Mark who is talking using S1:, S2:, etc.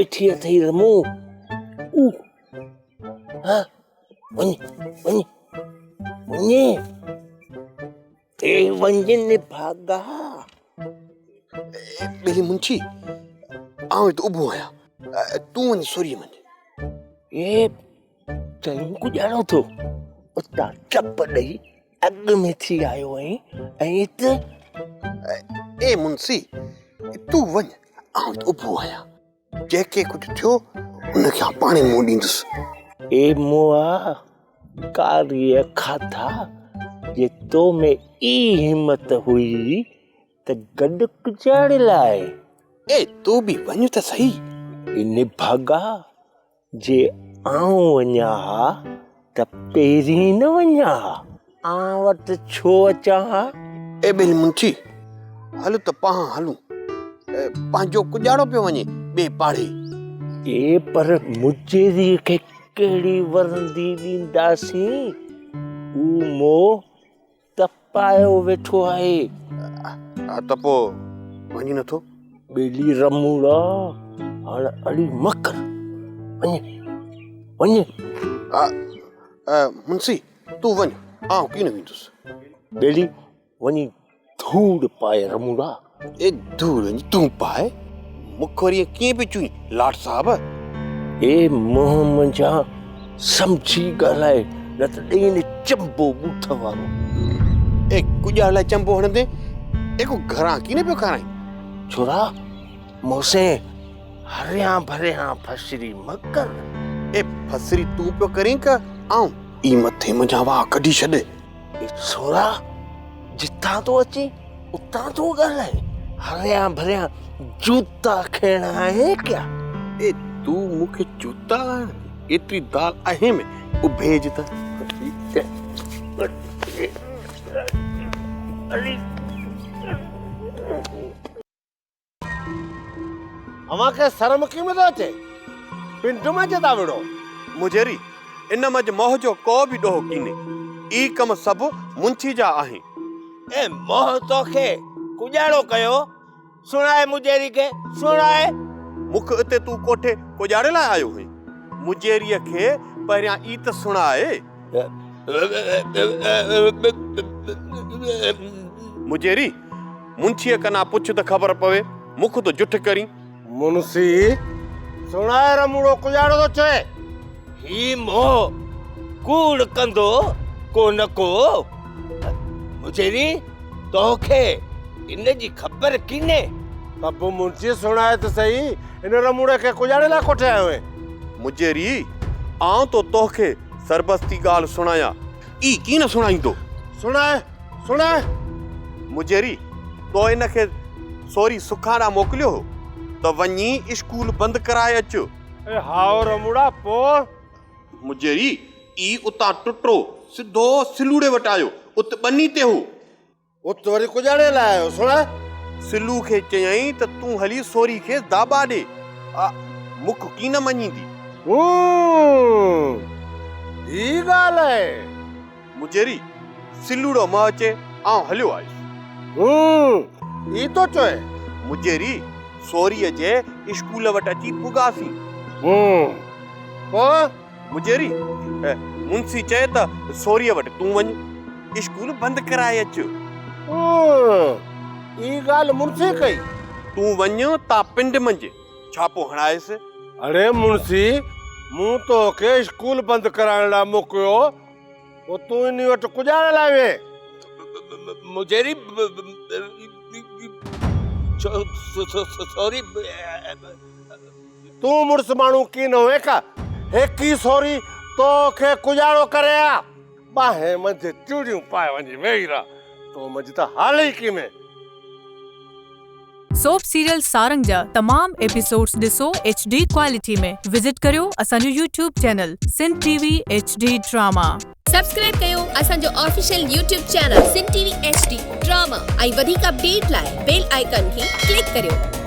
S1: वेठी अथई रमू हाँ वञ वञ वञ ए वञ भागा
S2: बेली मुंशी आऊं तो उभो आहियां तूं वञ सोरीअ मंझि
S1: ए चयूं को ॼाणो थो उतां चप ॾेई अॻ में थी आयो ऐं हिते
S2: ए मुंशी तूं वञ आऊं तो उभो आहियां जंहिंखे कुझु थियो उनखे आउं पाणे मुंहुं ॾींदुसि
S1: ए मोआ कारीअ खाधा जे तो में ई हिम्मत हुई त गॾु कुचाड़े लाइ
S2: ए तूं बि वञ त सही
S1: इन भागा जे आऊं वञा हा त पहिरीं न वञा आं वटि छो अचां हा
S2: ए बेली मुंशी हल त पाण हलूं पंहिंजो कुॼाड़ो पियो वञे ॿिए पाड़े
S1: ए पर मुजेरीअ खे कहिड़ी वरंदी ॾींदासीं ऊ मोह तपायो वेठो आहे
S2: त पोइ वञी नथो
S1: ॿेली रमूड़ा हाणे अड़ी मकर वञ वञ
S2: मुंशी तूं वञ आउं कीन वेंदुसि
S1: ॿेली वञी धूड़ पाए रमूड़ा
S2: ए धूड़ तूं पाए मुखोरीअ कीअं पई चुई लाट साहब
S1: ए मोह मुंहिंजा सम्झी ॻाल्हाए न त ॾेई चंबो ॿूथ वारो
S2: ए कुॼाड़ लाइ चंबो हणंदे एको घरां कीन पियो खाराई
S1: छोरा मोसे हरियां भरियां फसरी मकर
S2: ए फसरी तूं पियो करीं का आऊं ई मथे मुंहिंजा वाह कढी छॾ
S1: ए छोरा जितां तो अची उतां तो ॻाल्हाए हरियां भरियां जूता खेणा आहे क्या
S2: ए तूं मूंखे जूता एतिरी दाल आहे में उभेज त
S3: अवां खे शर्म कीअं थो अचे पिंड में जता विड़ो
S2: मुजेरी इन मंझि मोह जो को बि ॾोह कीने ई कम सभु मुंशी जा आहिनि
S1: ए मोह तोखे कुॼाड़ो कयो सुणाए मुजेरी खे सुणाए
S2: मुख इते तूं कोठे कुॼाड़े लाइ आयो हुई मुजेरीअ खे पहिरियां ई त सुणाए मुजेरी मुंशीअ कना पुछ त ख़बर पवे मुख तो जुठ करी
S3: मुंशी सुणाए रमूड़ो कुॼाड़ो तो चए
S1: ही मोह कूड़ कंदो को न को मुजेरी तोखे इन जी ख़बर कीने
S3: तब मुंशी सुणाए त सही इन रमूड़े खे कुॼाड़े लाइ कोठे आयो है
S2: मुजेरी आऊं तो तोखे सरबस्ती ॻाल्हि सुणाया ई की न सुणाईंदो
S3: सुणाए सुणाए
S2: मुजेरी तो इनखे सोरी सुखाड़ा मोकिलियो हो त वञी स्कूल बंदि कराए अचो
S3: ए हाओ रमूड़ा पो
S2: मुजेरी ई उतां टुटो सिधो सिलूड़े वटि आयो उत बनी ते हो
S3: उत वरी कुॼाड़े लाइ आयो सुणाए
S2: सिलू खे चयई त तूं हली सोरी खे दाबा ॾे मुख की न मञींदी
S3: ई ॻाल्हि आहे
S2: मुजेरी सिलूड़ो म अचे आउं हलियो आयुसि
S3: ई तो चए
S2: मुजेरी सोरीअ जे स्कूल वटि अची पुगासीं
S3: पोइ
S2: मुजेरी मुंशी चए त सोरीअ वटि तूं वञ स्कूल बंदि कराए अचु
S3: ई ॻाल्हि मुंशी कई
S2: तूं वञ ता पिंड मंझि छापो हणायसि
S3: अरे मुंशी मूं तोखे स्कूल बंदि कराइण लाइ मोकिलियो पोइ तूं इन वटि कुॼाड़े लाइ वे
S1: मुजेरी सॉरी
S3: तूं मुड़ुस माण्हू की न हुए का हेकी सोरी तोखे कुॼाड़ो करे आ बाहे मंझि चूड़ियूं पाए वञी वेही रह तो मंझि त हाल ई की में
S4: सोप सीरियल सारंग जा तमाम एपिसोड्स ॾिसो HD क्वालिटी में विजिट करियो असांजो YouTube channel Sindh TV HD drama
S5: subscribe कयो असांजो official YouTube channel Sindh TV HD drama ऐं वधीक अपडेट लाइ बेल आइकन खे क्लिक करियो।